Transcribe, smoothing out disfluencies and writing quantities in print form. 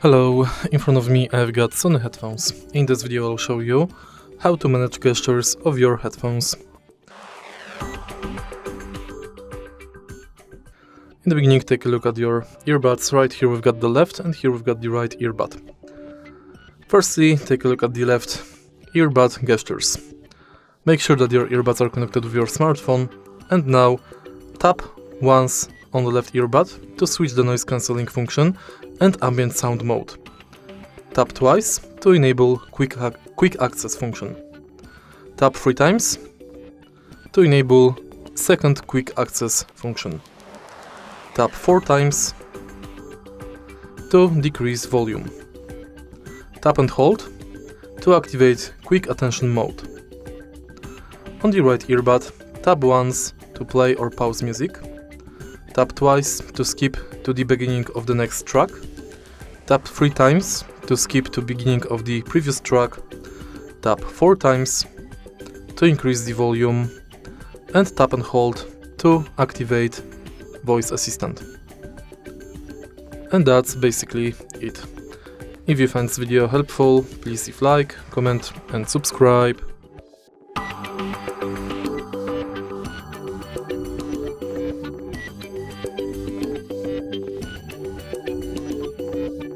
Hello, in front of me I've got Sony headphones. In this video I'll show you how to manage gestures of your headphones. In the beginning, take a look at your earbuds. Right here we've got the left and here we've got the right earbud. Firstly, take a look at the left earbud gestures. Make sure that your earbuds are connected with your smartphone, and now tap once on the left earbud to switch the noise cancelling function and ambient sound mode. Tap twice to enable quick access function. Tap 3 times to enable second quick access function. Tap 4 times to decrease volume. Tap and hold to activate quick attention mode. On the right earbud, tap once to play or pause music. Tap twice to skip to the beginning of the next track. Tap 3 times to skip to beginning of the previous track. Tap 4 times to increase the volume, and tap and hold to activate voice assistant. And that's basically it. If you find this video helpful, please leave like, comment and subscribe.